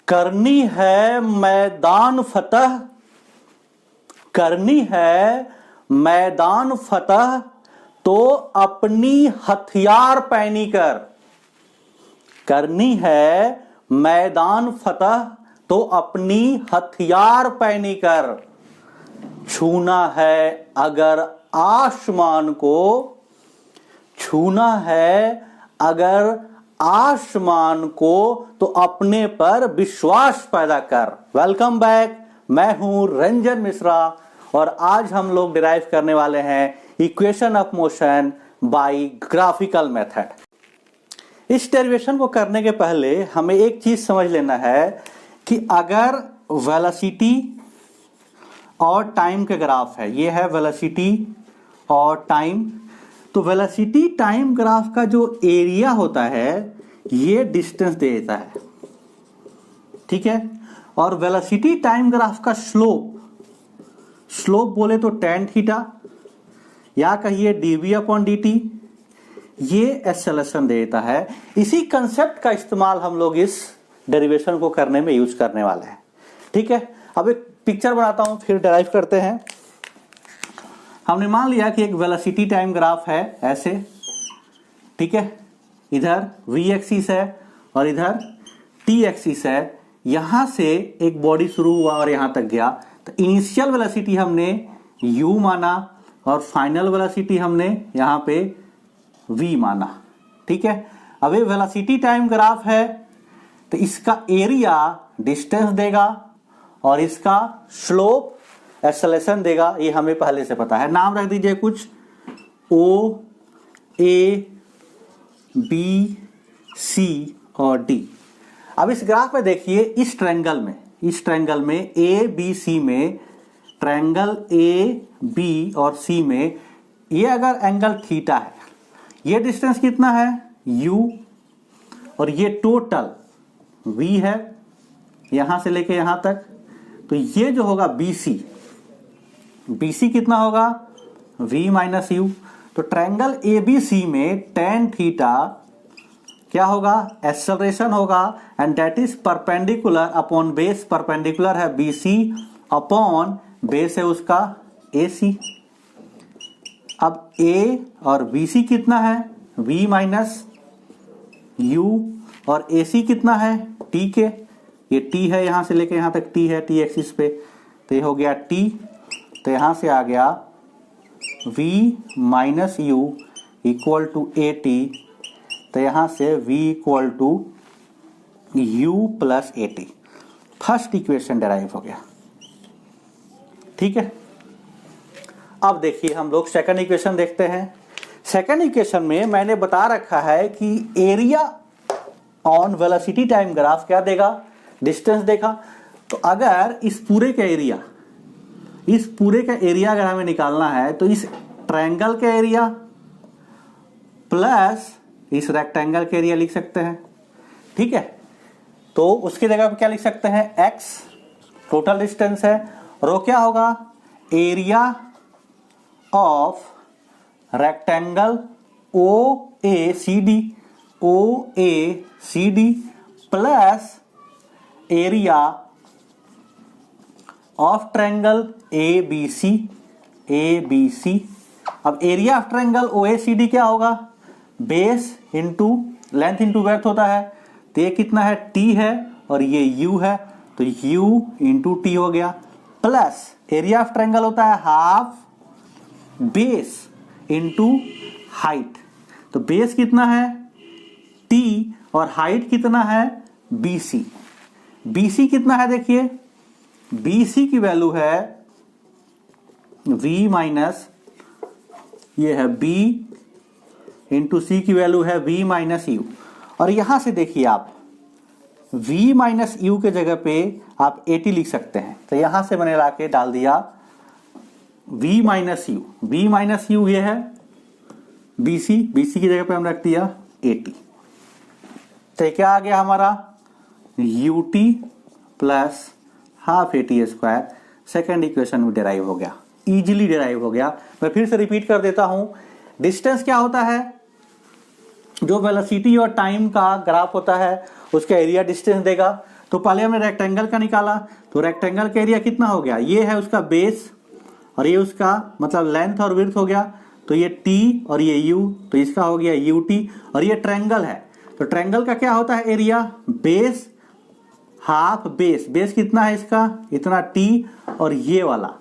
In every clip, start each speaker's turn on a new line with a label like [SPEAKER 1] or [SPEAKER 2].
[SPEAKER 1] करनी है मैदान फतह, करनी है मैदान फतह तो अपनी हथियार पहनी कर, करनी है मैदान फतह तो अपनी हथियार पहनी कर, छूना है अगर आसमान को, छूना है अगर आसमान को तो अपने पर विश्वास पैदा कर। वेलकम बैक, मैं हूं रंजन मिश्रा और आज हम लोग डिराइव करने वाले हैं equation of motion by graphical method. इस डेरिवेशन को करने के पहले हमें एक चीज समझ लेना है कि अगर वेलोसिटी और टाइम के ग्राफ है, ये है वेलोसिटी और टाइम, तो वेलोसिटी टाइम ग्राफ का जो एरिया होता है ये डिस्टेंस देता है, ठीक है। और वेलोसिटी टाइम ग्राफ का स्लोप, स्लोप बोले तो tan थीटा या कहिए dv अपॉन dt, ये एक्सेलरेशन देता है। इसी कंसेप्ट का इस्तेमाल हम लोग इस डेरिवेशन को करने में यूज करने वाले हैं, ठीक है। अब एक पिक्चर बनाता हूं फिर डेराइव करते हैं। हमने मान लिया कि एक वेलोसिटी टाइम ग्राफ है ऐसे, ठीक है। इधर v एक्सिस है और इधर t एक्सिस है। यहां से एक बॉडी शुरू हुआ और यहां तक गया, तो इनिशियल वेलोसिटी हमने u माना और फाइनल वेलोसिटी हमने यहां पे v माना, ठीक है। अब ये वेलोसिटी टाइम ग्राफ है तो इसका एरिया डिस्टेंस देगा और इसका स्लोप एक्सेलरेशन देगा, ये हमें पहले से पता है। नाम रख दीजिए कुछ O, A, B, C और D। अब इस ग्राफ में देखिए इस ट्रायंगल में A, B, C में, ट्रायंगल A, B और C में ये अगर एंगल थीटा है, ये डिस्टेंस कितना है U और ये टोटल V है यहां से लेके यहां तक, तो ये जो होगा BC कितना होगा V माइनस U। तो ट्रायंगल ABC में tan थीटा क्या होगा, एक्सेलरेशन होगा, and that is perpendicular upon base, perpendicular है BC अपॉन बेस है उसका AC। अब A और BC कितना है V माइनस U और AC कितना है T के, ये T है यहां से लेके यहां तक T है T एक्सिस पे, तो ये हो गया T, तो यहां से आ गया V minus U equal to AT, तो यहां से V equal to U plus AT। First equation derive हो गया, ठीक है। अब देखिए हम लोग सेकंड इक्वेशन देखते हैं। सेकंड इक्वेशन में मैंने बता रखा है कि area on velocity time graph क्या देगा, डिस्टेंस देगा। तो अगर इस पूरे का एरिया अगर हमें निकालना है तो इस ट्रायंगल का एरिया प्लस इस रेक्टेंगल का एरिया लिख सकते हैं, ठीक है। तो उसकी जगह पे क्या लिख सकते हैं, x टोटल डिस्टेंस है, और वो क्या होगा area of rectangle OACD plus area of triangle ABC। अब एरिया ऑफ ट्रायंगल OACD क्या होगा, base into length into breadth होता है, तो ये कितना है T है और ये U है, तो U इंटू T हो गया, प्लस एरिया ऑफ ट्रायंगल होता है हाफ बेस इंटू हाइट, तो बेस कितना है T और हाइट कितना है BC कितना है, देखिए BC की वैल्यू है V माइनस, ये है B इंटू C की वैल्यू है V माइनस U। और यहां से देखिए आप V माइनस U के जगह पे आप AT लिख सकते हैं, तो यहां से मैंने लाके डाल दिया V माइनस U ये है BC की जगह पे हम रख दिया AT, तो क्या आ गया हमारा UT plus half AT square. Second equation में डिराइव हो गया, इजीली डिराइव हो गया। मैं फिर से रिपीट कर देता हूं, डिस्टेंस क्या होता है, जो वेलोसिटी और टाइम का ग्राफ होता है उसका एरिया डिस्टेंस देगा। तो पहले हमने रेक्टेंगल का निकाला, तो रेक्टेंगल का एरिया कितना हो गया, ये है उसका बेस और ये उसका मतलब लेंथ और विड्थ हो गया, तो ये टी और ये यू, तो इसका हो गया यू टी। और ये ट्रायंगल है, तो ट्रायंगल का क्या होता है area, base half base, base कितना है इसका, इतना टी, और ये वाला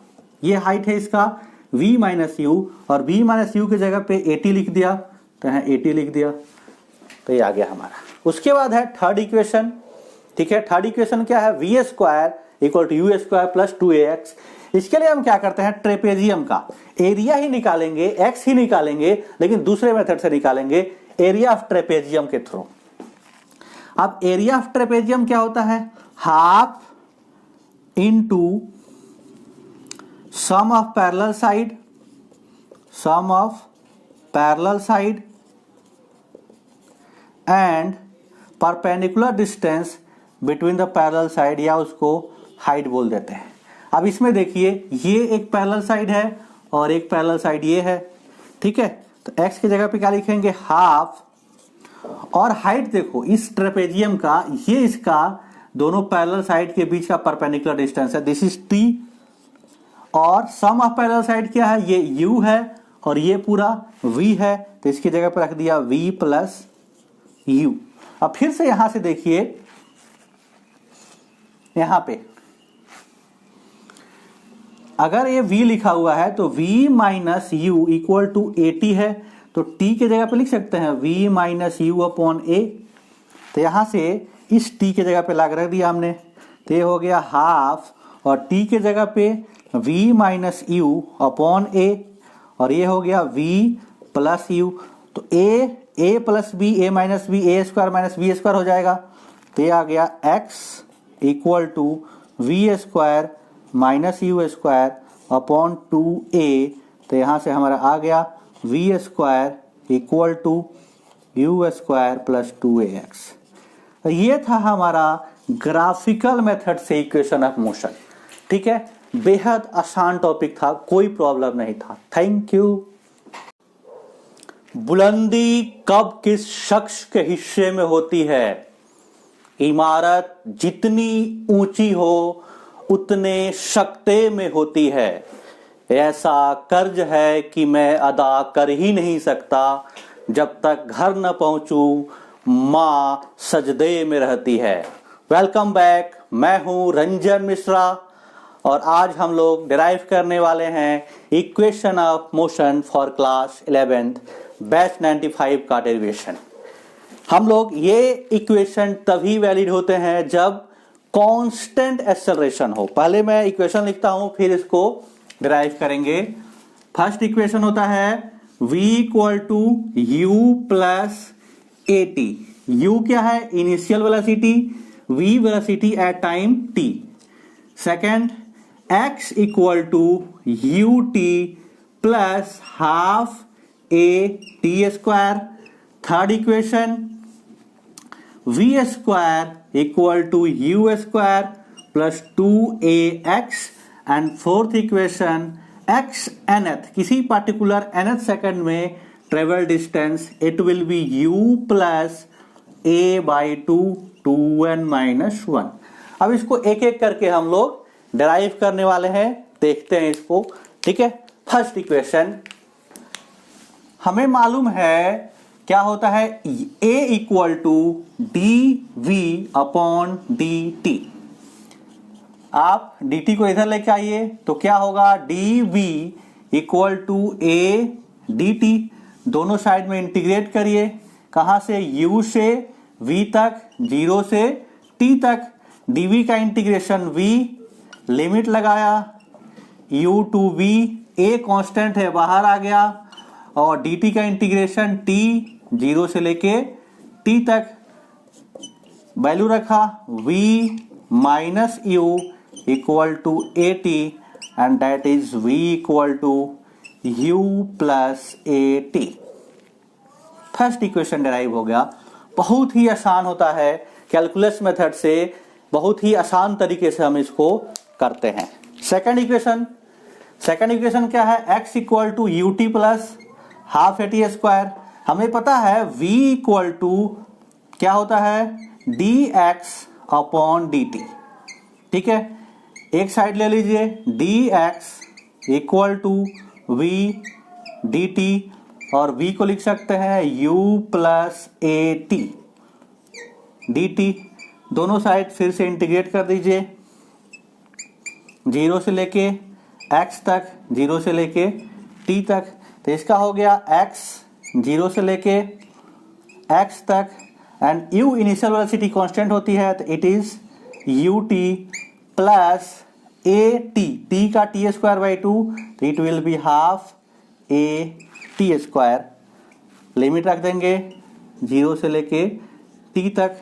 [SPEAKER 1] ये हाइट है इसका v माइनस यू, और v माइनस यू की जगह पे 80 लिख दिया, तो यहाँ 80 लिख दिया, तो ये आ गया हमारा। उसके बाद है थर्ड इक्वेशन, ठीक है। थर्ड इक्वेशन क्या है, V square equal to U square plus 2ax। इसके लिए हम क्या करते हैं, ट्रेपेजियम का एरिया ही निकालेंगे, x ही निकालेंगे, लेकिन दूसरे मेथड से निकालेंगे, एरिया ऑफ ट्रेपेजियम के थ्रू। अब एरिया ऑफ ट्रेपेजियम क्या होता है, half into sum of parallel side, sum of parallel side and perpendicular distance between the parallel side, या उसको हाइट बोल देते हैं। अब इसमें देखिए ये एक पैरेलल साइड है और एक पैरेलल साइड ये है, ठीक है। तो x की जगह पे क्या लिखेंगे, हाफ, और हाइट देखो इस ट्रेपेजियम का, ये इसका दोनों पैरेलल साइड के बीच का परपेंडिकुलर डिस्टेंस है, दिस इज t, और सम ऑफ पैरेलल साइड क्या है, ये u है और ये पूरा v है, तो इसकी जगह पे रख दिया v प्लस u। अब फिर से यहां से देखिए, यहां पे अगर ये v लिखा हुआ है तो v minus U equal to 80 है, तो t के जगह पे लिख सकते हैं v minus U upon a। तो यहां से इस t के जगह पे लाग रख दिया हमने, तो ये हो गया हाफ, और t के जगह पे v minus U upon a, और ये हो गया v प्लस यू। तो a plus b, a minus b, a square minus b square हो जाएगा, तो ये आ गया x equal to v square minus U square upon 2a। तो यहाँ से हमारा आ गया v square equal to U square plus 2ax। तो ये था हमारा ग्राफिकल मेथड से इक्वेशन ऑफ मोशन, ठीक है। बेहद आसान टॉपिक था, कोई प्रॉब्लम नहीं था। Thank you. बुलंदी कब किस शख्स के हिस्से में होती है, इमारत जितनी ऊंची हो उतने शक्ते में होती है, ऐसा कर्ज है कि मैं अदा कर ही नहीं सकता, जब तक घर न पहुंचूं मां सजदे में रहती है। वेलकम बैक, मैं हूं रंजन मिश्रा, और आज हम लोग डिराइव करने वाले हैं equation of motion for class 11th batch 95 का डेरिवेशन। हम लोग ये इक्वेशन तभी वैलिड होते हैं जब कांस्टेंट एक्सेलरेशन हो। पहले मैं इक्वेशन लिखता हूं, फिर इसको डिराइव करेंगे। फर्स्ट इक्वेशन होता है v equal to U plus A T. U क्या है, initial velocity, v velocity at time t। Second x equal to U T plus half A T square. Third equation v square equal to U square plus 2ax। And fourth equation x nth, किसी particular nth second में travel distance, it will be u plus a by 2n-1। अब इसको एक एक करके हम लोग derive करने वाले हैं, देखते हैं इसको, ठीक है। फर्स्ट इक्वेशन हमें मालूम है क्या होता है, a equal to D V upon D T. आप dt को इधर लेके आइए तो क्या होगा, D V equal to A D T. दोनों साइड में इंटीग्रेट करिए, कहां से, u से v तक, 0 से t तक। dv का इंटीग्रेशन v, लिमिट लगाया u to v, a constant है बाहर आ गया, और dt का इंटीग्रेशन t 0 से लेके t तक, वैल्यू रखा v minus u equal to A T, and that is v equal to u plus A T. First equation derive हो गया। बहुत ही आसान होता है, कैलकुलस मेथड से बहुत ही आसान तरीके से हम इसको करते हैं। सेकंड इक्वेशन क्या है, x equal to U T plus half A T square. हमें पता है v इक्वल टू क्या होता है, dx अपॉन डी टी। ठीक है, एक साइड ले लीजिए, D X equal to V D T, और v को लिख सकते हैं u plus A T D T. दोनों साइड फिर से इंटीग्रेट कर दीजिए, 0 से लेके x तक, 0 से लेके t तक। तो इसका हो गया x 0 से लेके x तक, and u initial velocity constant होती है, तो it is ut plus A T, T का टी स्क्वायर बाई 2, तो it will be half A T square. Limit रख देंगे 0 से लेके t तक,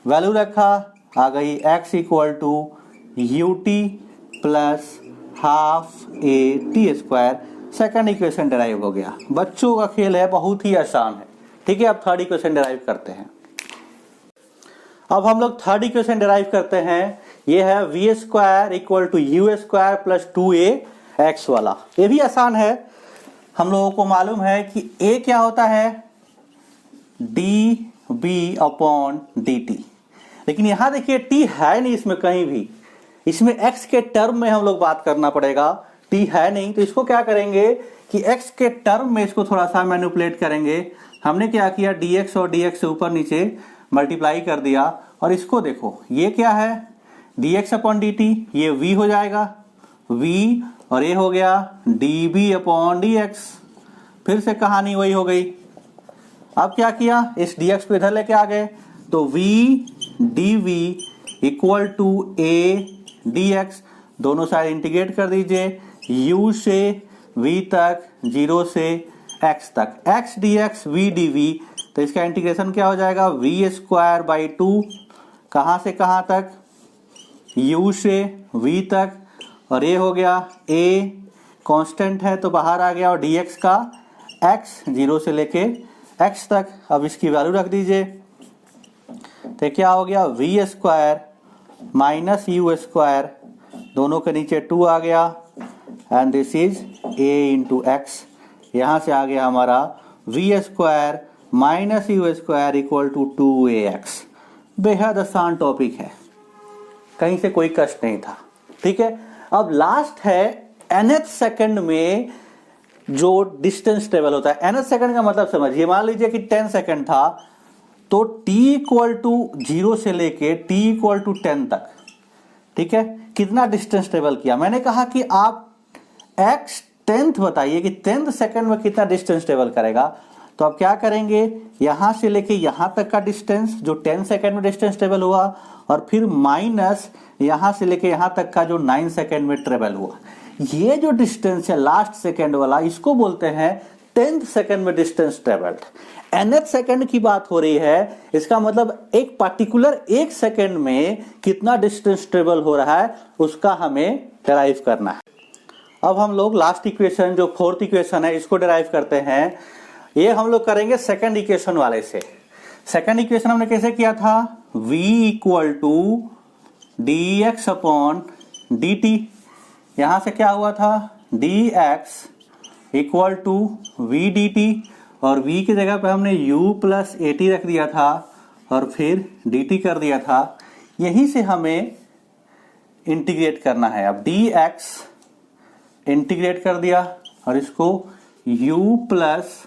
[SPEAKER 1] वैल्यू रखा, आ गई x equal to U T plus half A T square. Second equation derive हो गया। बच्चों का खेल है, बहुत ही आसान है। ठीक है, अब थर्ड इक्वेशन डिराइव करते हैं। अब हम लोग थर्ड इक्वेशन डिराइव करते हैं। ये है V square equal to U square plus 2ax वाला। ये भी आसान है, हम लोगों को मालूम है कि a क्या होता है, D B upon D T. लेकिन यहां देखिए t है नहीं इसमें कहीं भी, इसमें x के टर्म में हम लोग बात करना पड़ेगा। t है नहीं, तो इसको क्या करेंगे कि x के टर्म में इसको थोड़ा सा मैनिपुलेट करेंगे। हमने क्या किया, dx और dx से ऊपर नीचे मल्टीप्लाई कर दिया, और इसको देखो, ये क्या है, dx अपॉन dt, ये v हो जाएगा v, और ये हो गया db अपॉन dx। फिर से कहानी वही हो गई। अब क्या किया, इस dx को इधर लेके आ गए, तो v dv equal to a dx। दोनों साइड इंटीग्रेट कर दीजिए, u से v तक, 0 से x तक, x dx v dv। तो इसका इंटीग्रेशन क्या हो जाएगा, v स्क्वायर बाई 2, कहां से कहां तक, u से v तक, और ये हो गया a कांस्टेंट है तो बाहर आ गया, और dx का x 0 से लेके x तक। अब इसकी वैल्यू रख दीजिए, तो क्या हो गया, v square minus U square, दोनों के नीचे 2 आ गया, and this is a into X. यहां से आ गया हमारा v square minus U square equal to 2ax। बेहद आसान टॉपिक है, कहीं से कोई कष्ट नहीं था। ठीक है, अब लास्ट है nth सेकंड में जो डिस्टेंस टेबल होता है। nth सेकंड का मतलब समझिए, मान लीजिए कि 10 सेकंड था, तो t इक्वल टू 0 से लेके t इक्वल टू 10 तक, ठीक है, कितना डिस्टेंस टेबल किया। मैंने कहा कि आप x 10th बताइए कि 10th सेकंड में कितना डिस्टेंस टेबल करेगा। तो आप क्या करेंगे, यहां से लेके यहां तक का डिस्टेंस जो 10 सेकंड में डिस्टेंस टेबल हुआ, और फिर माइनस यहां से लेके यहां तक का जो 9 सेकंड में ट्रेवल हुआ। ये जो डिस्टेंस है लास्ट सेकंड वाला, इसको बोलते हैं 10th सेकंड में डिस्टेंस ट्रेवल्ड। nth सेकंड की बात हो रही है, इसका मतलब एक पर्टिकुलर एक सेकंड में कितना डिस्टेंस ट्रेवल हो रहा है उसका हमें डिराइव करना है। अब हम लोग लास्ट इक्वेशन जो फोर्थ इक्वेशन है इसको डिराइव करते हैं। ये हम लोग करेंगे सेकंड इक्वेशन वाले से। सेकंड इक्वेशन हमने कैसे किया था, v equal to D X upon D T. यहां से क्या हुआ था, dx equal to V D T, और v की जगह पे हमने u प्लस ए टी रख दिया था, और फिर dt कर दिया था। यहीं से हमें इंटीग्रेट करना है। अब dx इंटीग्रेट कर दिया, और इसको u plus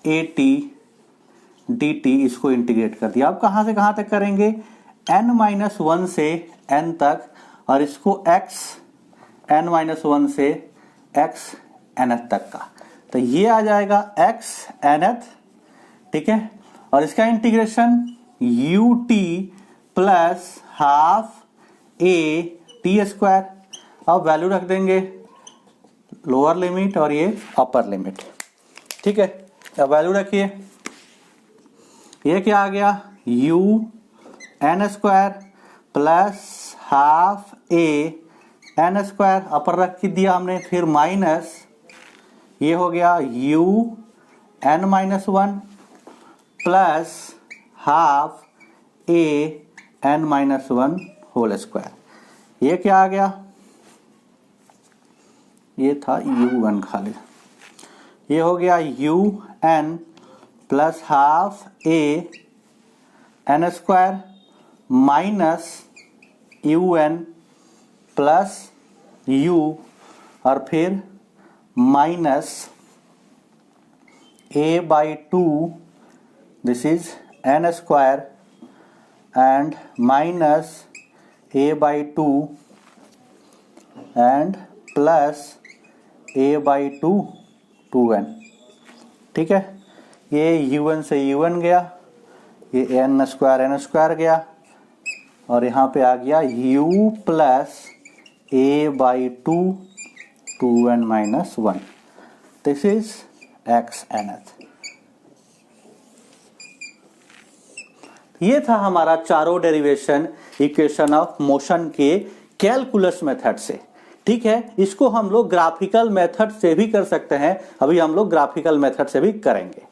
[SPEAKER 1] A T D T इसको इंटीग्रेट कर दिया। अब कहां से कहां तक करेंगे, n-1 से n तक, और इसको x n-1 से x nth तक का। तो ये आ जाएगा x nth, ठीक है, और इसका integration u t plus half a T square. अब वैल्यू रख देंगे, लोअर लिमिट और ये अपर लिमिट, ठीक है। अब वैल्यू रखिए, ये क्या आ गया, u n square plus half a n square, upper रख दिया हमने, फिर माइनस ये हो गया u n-1 plus half a n-1 whole square. ये क्या आ गया, ये था u1 खाली, ये हो गया u n plus half a n square minus un plus u और फिर minus a/2 this is n square and minus a/2 and plus a/2 2n। ठीक है, ये un से un गया, ये n स्क्वायर गया और यहाँ पे आ गया u plus a/2 2n minus 1। This is x nth। ये था हमारा चारों डेरिवेशन इक्वेशन ऑफ मोशन के कैलकुलस मेथड से। ठीक है, इसको हम लोग ग्राफिकल मेथड से भी कर सकते हैं, अभी हम लोग ग्राफिकल मेथड से भी करेंगे।